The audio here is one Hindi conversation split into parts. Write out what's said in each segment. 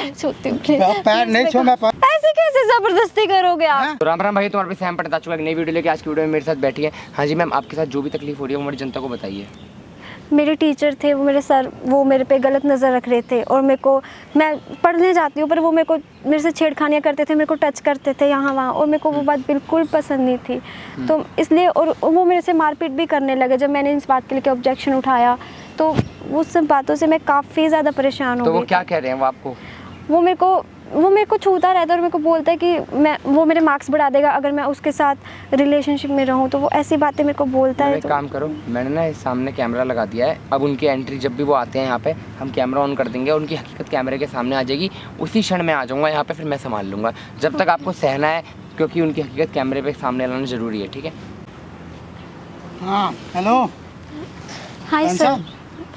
पैर छूती हूँ। पैर नहीं छू मैं। ऐसे कैसे जबरदस्ती करोगे आप? तो राम राम भाई, तुम्हारे पे सैम पटता चुका एक नई वीडियो लेके आज की वीडियो में मेरे साथ बैठी है। हाँ जी मैम, आपके साथ जो भी तकलीफ हो रही है वो हमारी जनता को बताइए। मेरे टीचर थे, वो मेरे सर, वो मेरे पे गलत नज़र रख रहे थे और मेरे को, मैं पढ़ने जाती हूँ पर वो मेरे से छेड़खानियाँ करते थे, मेरे को टच करते थे यहाँ वहाँ, और मेरे को वो बात बिल्कुल पसंद नहीं थी। तो इसलिए, और वो मेरे से मारपीट भी करने लगे जब मैंने इस बात के लिए ऑब्जेक्शन उठाया। तो उस सब बातों से मैं काफ़ी ज़्यादा परेशान हो गई। तो वो क्या कह रहे हैं वो आपको? वो मेरे को छूता रहता है और मेरे को बोलता है कि वो मेरे मार्क्स बढ़ा देगा अगर मैं उसके साथ रिलेशनशिप में रहूं। तो वो ऐसी बातें मेरे को बोलता है। एक काम करो, मैंने ना सामने कैमरा लगा दिया है, अब उनकी एंट्री जब भी वो आते हैं यहाँ पे हम कैमरा ऑन कर देंगे, उनकी हकीकत कैमरे के सामने आ जाएगी, उसी क्षण में आ जाऊँगा यहाँ पे, फिर मैं संभाल लूँगा। जब तक आपको सहना है, क्योंकि उनकी हकीकत कैमरे पे सामने लाना ज़रूरी है, ठीक है? हाँ हेलो। Hi sir.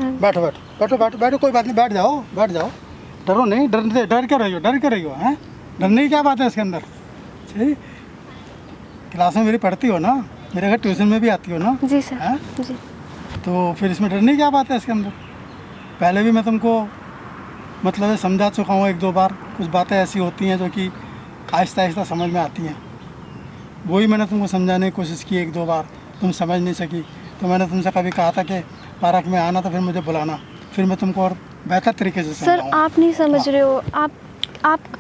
बैठो बैठो बैठो बैठो बैठो, कोई बात नहीं, बैठ जाओ बैठ जाओ। डरो नहीं, डर के रहियो, डर के रहियो। हैं, डरने की क्या बात है इसके अंदर? सही, क्लास में मेरी पढ़ती हो ना, मेरे घर ट्यूशन में भी आती हो ना? जी सर। हैं? जी। तो फिर इसमें डरने की क्या बात है इसके अंदर? पहले भी मैं तुमको मतलब समझा चुका हूँ एक दो बार। कुछ बातें ऐसी होती हैं जो कि आहिस्ता आहिस्ता समझ में आती हैं। वही मैंने तुमको समझाने की कोशिश की एक दो बार, तुम समझ नहीं सकी। तो मैंने तुमसे कभी कहा था कि पार्क में आना तो फिर मुझे बुलाना, फिर मैं तुमको और बेहतर तरीके से सर आप नहीं समझ रहे हो। आप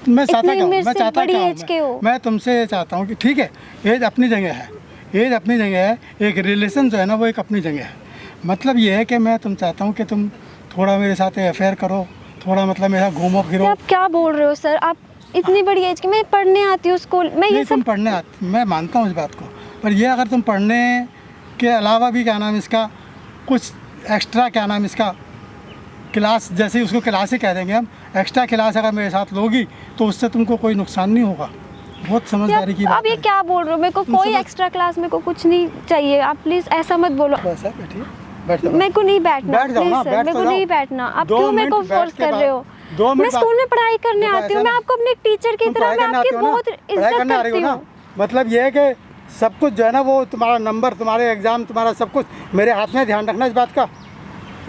मैं चाहता इतनी क्या हूँ, मेरे मैं से चाहता बड़ी क्या एज के हूँ, हो। मैं तुमसे ये चाहता हूँ कि ठीक है, एज अपनी जगह है, एज अपनी जगह है, एक रिलेशन जो है ना वो एक अपनी जगह है। मतलब ये है कि मैं तुम चाहता हूँ कि तुम थोड़ा मेरे साथ अफेयर करो, थोड़ा मतलब मेरा घूमो फिरो। आप क्या बोल रहे हो सर? आप इतनी बड़ी एज की, मैं पढ़ने आती हूँ स्कूल में। ये तुम पढ़ने आती, मैं मानता हूँ इस बात को, पर ये अगर तुम पढ़ने के अलावा भी क्या नाम इसका कुछ एक्स्ट्रा क्या नाम इसका क्लास, जैसे उसको क्लास ही कह देंगे हम, एक्स्ट्रा क्लास अगर मेरे साथ लोगी तो उससे तुमको कोई नुकसान नहीं होगा। बहुत समझदारी की बात है। आप ये क्या बोल रहे हो? मेरे को कोई एक्स्ट्रा क्लास, मेरे को कुछ नहीं चाहिए। आप प्लीज ऐसा मत बोलो। बस बैठिए, बैठ जाओ। मेरे को नहीं बैठना, बैठ जाओ ना, प्लीज सर, मेरे को नहीं बैठना। आप क्यों मेरे को फोर्स कर रहे हो? मैं स्कूल में पढ़ाई करने आती हूँ, मैं आपको अपने टीचर की तरह, मैं आपकी बहुत इज्जत करती हूँ। मतलब ये है कि सब कुछ जो है ना वो तुम्हारा नंबर, तुम्हारे एग्जाम, तुम्हारा सब कुछ मेरे हाथ में। ध्यान रखना इस बात का,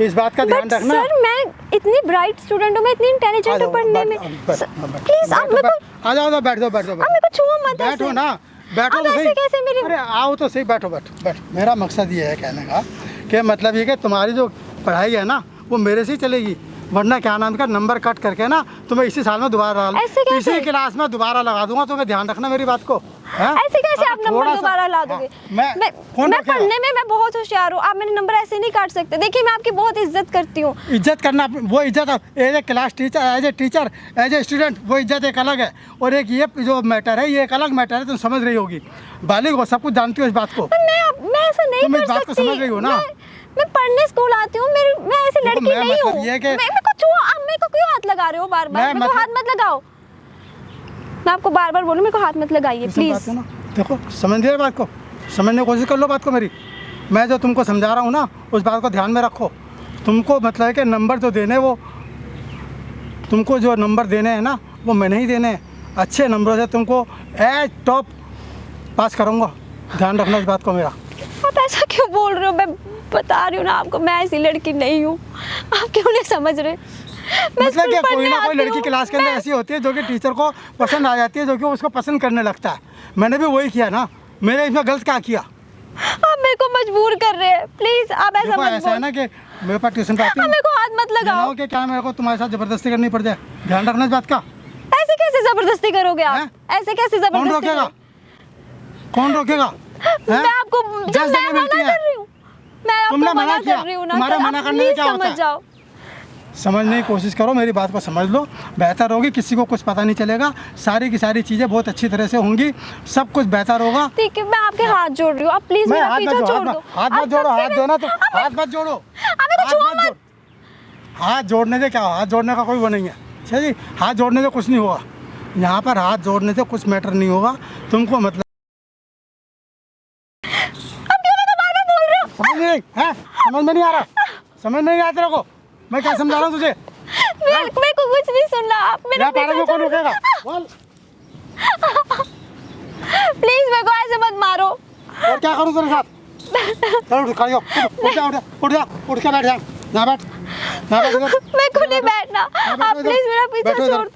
इस बात का ध्यान रखना। सर मैं इतनी ब्राइट स्टूडेंट हूँ, मैं इतनी इंटेलिजेंट हूँ पढ़ने में। प्लीज आप मेरे को आ जाओ, बैठ जाओ बैठ जाओ। आप मेरे को छुओ मत। बैठो ना, बैठो तो सही। कैसे मेरे? अरे आओ तो सही, बैठो बैठो बैठो। मेरा मकसद ये है कहने का कि मतलब ये कि तुम्हारी जो पढ़ाई है ना वो मेरे से ही चलेगी, वरना क्या नाम का नंबर कट करके ना तुम्हें इसी साल में दोबारा इसी क्लास में दोबारा लगा दूंगा। तुम्हें ध्यान रखना मेरी बात को। ऐसे कैसे आप नंबर दोबारा ला दोगे? मैं पढ़ने में मैं बहुत होशियार हूँ, आप मेरे नंबर ऐसे नहीं काट सकते। देखिए मैं आपकी बहुत इज्जत करती हूँ। इज्जत करना, वो इज्जत as a class teacher, as a teacher, as a student, वो इज्जत एक अलग है, और एक ये जो मैटर है ये एक अलग मैटर है। तुम समझ रही होगी, बालिग हो, सब कुछ जानती हो इस बात को। मैं ऐसा नहीं कर सकती। इस बात को समझ रही हो ना? मैं पढ़ने स्कूल आती हूँ, मैं ऐसी लड़की नहीं हूँ। मेरे को क्यों हाथ लगा रहे हो बार बार? मेरे को हाथ मत लगाओ, मैं आपको बार बार बोलूँ, मेरे को हाथ मत लगाइए प्लीज। देखो समझ रही बात को, समझने की कोशिश कर लो बात को मेरी। मैं जो तुमको समझा रहा हूँ ना उस बात को ध्यान में रखो। तुमको मतलब है कि नंबर जो देने, वो तुमको जो नंबर देने हैं ना वो मैंने ही देने हैं। अच्छे नंबरों से तुमको एज टॉप पास करूँगा, ध्यान रखना इस बात को मेरा। आप ऐसा क्यों बोल रहे हो? मैं बता रही हूँ ना आपको, मैं ऐसी लड़की नहीं हूँ। आप क्यों नहीं समझ रहे? मतलब क्या कोई ना कोई लड़की क्लास के अंदर ऐसी होती है जो कि टीचर को पसंद आ जाती है, जो कि उसको पसंद करने लगता है। मैंने भी वही किया ना, मैंने इसमें गलत क्या किया? आप मेरे को मजबूर कर रहे हैं, प्लीज आप ऐसा मत। ऐसा है ना कि मेरे पास ट्यूशन पढ़ाती हूँ, मेरे को हाथ मत लगाओ। कि क्या मेरे को तुम्हारे साथ जबरदस्ती करनी पड़ जाए? ध्यान रखना इस बात का। ऐसे कैसे जबरदस्ती करोगे आप? ऐसे कैसे जबरदस्ती? कौन रोकेगा? कौन रोकेगा? मैं आपको जब मैं मना कर रही हूँ, मैं आपको मना कर रही हूँ ना, तुम्हारा मना करने में क्या होता है? समझ जाओ, समझने की कोशिश करो, मेरी बात को समझ लो, बेहतर होगी। किसी को कुछ पता नहीं चलेगा, सारी की सारी चीज़ें बहुत अच्छी तरह से होंगी, सब कुछ बेहतर होगा। ठीक है, मैं आपके हाथ जोड़ रही हूँ, आप प्लीज मेरा पीछा छोड़ दो। हाथ मत जोड़ो, हाथ जोड़ना तो हाथ मत जोड़ो, हाथ जोड़ने से क्या, हाथ जोड़ने का कोई वो नहीं है। अच्छा जी, हाथ जोड़ने से कुछ नहीं होगा यहाँ पर, हाथ जोड़ने से कुछ मैटर नहीं होगा तुमको। मतलब समझ नहीं है, समझ में नहीं आ रहा, समझ नहीं आता तेरे को मैं क्या समझा रहा हूँ तुझे? मेरे को कुछ नहीं सुनना, आप मेरा पीछा कौन रुकेगा? बोल। प्लीज मेरे को ऐसे मत मारो। और क्या करूँ तेरे साथ? चलो खड़ी हो, उठ जा, उठ के बैठ जा, ना बैठ, ना बैठ। मेरे को नहीं बैठना, आप प्लीज मेरा पीछा छोड़।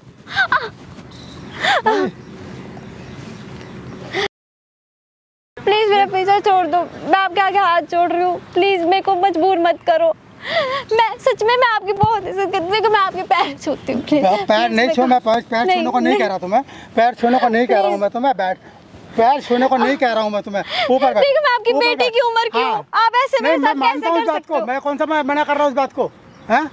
प्लीज़ मेरा पीछा छोड़ दो, मैं आपके आगे हाथ जोड़ रही हूँ, प्लीज़ मेरे को मजबूर मत करो। मैं सच में, मैं आपकी बहुत इज्जत करती हूँ, मैं आपके पैर छूती हूँ। पैर नहीं छू, मैं पैर छूने को नहीं कह रहा तुम्हें, पैर छूने को नहीं कह रहा हूँ मैं तुम्हें, बैठ। पैर छूने को नहीं कह रहा हूँ मैं तुम्हें, ऊपर बैठ। देखो मैं आपकी बेटी की उम्र की हूँ, आप ऐसे मेरे साथ कैसे कर सकते हो? मैं कौन सा मैं मना कर रहा हूँ इस बात को, हैं?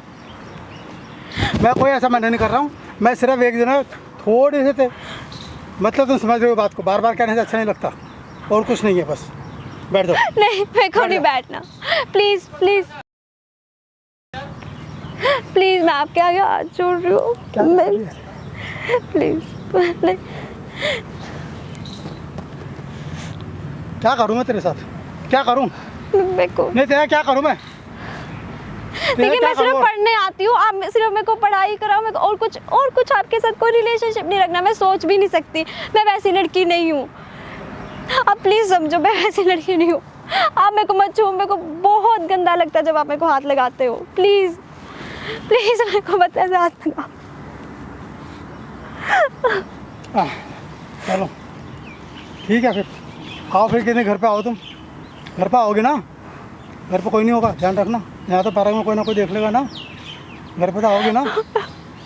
मैं कोई ऐसा मना नहीं कर रहा हूँ, मैं सिर्फ एक दिन थोड़ी से थे, मतलब तुम समझ रहे हो बात को, बार बार कहने से अच्छा नहीं लगता, और कुछ नहीं है, बस बैठ जाओ। नहीं, मेरे को नहीं बैठना, प्लीज़ प्लीज़ प्लीज़, मैं आपके आगे हाथ जोड़ रही हूँ, प्लीज़। नहीं, क्या करूँ मैं तेरे साथ, क्या करूँ? मेरे को नहीं तेरा क्या करूँ मैं? देखिए, मैं सिर्फ पढ़ने आती हूँ, आप सिर्फ मेरे को पढ़ाई कराओ, मेरे को और कुछ आपके साथ कोई रिलेशनशिप नहीं रखना, मैं सोच भी नहीं सकती, मैं वैसी लड़की नहीं हूँ। आप प्लीज़ समझो, मैं वैसी लड़की नहीं हूँ, आप मेरे को मत छूओ, मेरे को बहुत गंदा लगता है जब आप मेरे को हाथ लगाते हो, प्लीज़ प्लीज़ मेरे को मत ऐसे हाथ लगाओ। चलो ठीक है, फिर आओ, फिर कितने घर पे आओ, तुम घर पे आओगे ना? घर पे कोई नहीं होगा, ध्यान रखना, यहाँ तो पार्क में कोई ना कोई देख लेगा ना, घर पे तो आओगे ना?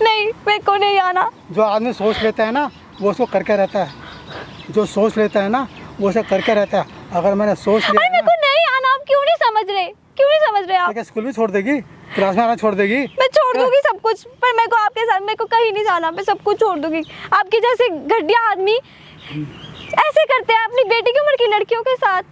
नहीं, मेरे को नहीं आना। जो आदमी सोच लेता है ना, वो उसको करके रहता है, जो सोच लेता है ना, वो उसे करके रहता है। अगर मैंने सोच लिया मेरे को नहीं आना, आप क्यों नहीं समझ रहे, क्यों नहीं समझ रहे आप? तो क्या स्कूल भी छोड़ देगी, क्लास में आना छोड़ देगी? मैं छोड़ दूंगी सब कुछ, पर मेरे को आपके साथ, मेरे को कहीं नहीं जाना, मैं सब कुछ छोड़ दूंगी। आपके जैसे घटिया आदमी ऐसे करते हैं अपनी बेटी की उम्र की लड़कियों के साथ।